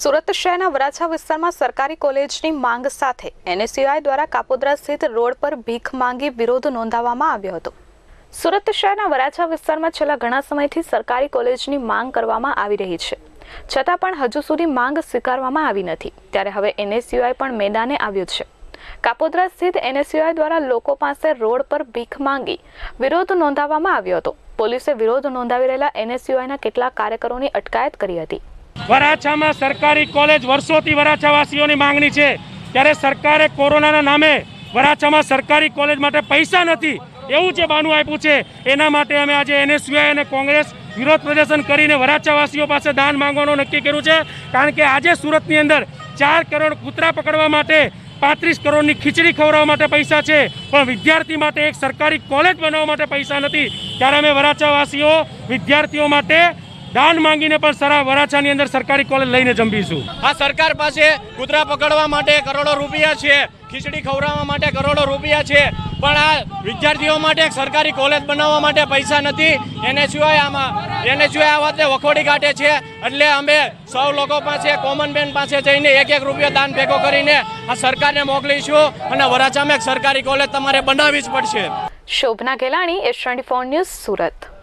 સુરત શહેરના વરાછા વિસ્તારમાં સરકારી કોલેજની માંગ સાથે એનએસયુઆઈ દ્વારા કાપોદ્રા સ્થિત રોડ પર ભીખ માંગી વિરોધ નોંધાવવામાં આવ્યો હતો। સુરત શહેરના વરાછા વિસ્તારમાં છેલ્લા ઘણા સમયથી સરકારી કોલેજની માંગ કરવામાં આવી રહી છે, છતાં પણ હજુ સુધી માંગ સ્વીકારવામાં આવી નથી। ત્યારે હવે એનએસયુઆઈ પણ મેદાને આવ્યું છે। કાપોદ્રા સ્થિત એનએસયુઆઈ દ્વારા લોકો પાસે રોડ પર ભીખ માંગી વિરોધ નોંધાવવામાં આવ્યો હતો। પોલીસે વિરોધ નોંધાવી રહેલા એનએસયુઆઈના કેટલાક કાર્યકરોની અટકાયત કરી હતી। વરાછામાં સરકારી કોલેજ વર્ષોથી વરાછાવાસીઓની માંગણી છે, ત્યારે સરકારે કોરોનાના નામે વરાછામાં સરકારી કોલેજ માટે પૈસા નથી એવું જે બાનું આપ્યું છે, એના માટે અમે આજે એનએસયુઆઈ અને કોંગ્રેસ વિરોધ પ્રદર્શન કરીને વરાછાવાસીઓ પાસે દાન માંગવાનું નક્કી કર્યું છે। કારણ કે આજે સુરતની અંદર 4 કરોડ કૂતરા પકડવા માટે 35 કરોડની ખીચડી ખવડાવવા માટે પૈસા છે, પણ વિદ્યાર્થી માટે એક સરકારી કોલેજ બનાવવા માટે પૈસા નથી। ત્યારે અમે વરાછાવાસીઓ વિદ્યાર્થીઓ માટે દાન માંગીને પણ વરાછાની અંદર સરકારી કોલેજ લઈને જંપીશું। આ સરકાર પાસે કૂતરા પકડવા માટે કરોડો રૂપિયા છે, ખીચડી ખવડાવવા માટે કરોડો રૂપિયા છે, પણ આ વિદ્યાર્થીઓ માટે એક સરકારી કોલેજ બનાવવા માટે પૈસા નથી। એનએસયુઆઈ આ વાતને વખોડી કાઢે છે, એટલે અમે સૌ લોકો પાસે કોમન મેન પાસે જઈને 1-1 રૂપિયો દાન ભેગો કરીને આ સરકારને મોકલીશું અને વરાછામાં એક સરકારી કોલેજ તમારે બનાવવી જ પડશે। Shobhana Gelani, S24 news, Surat.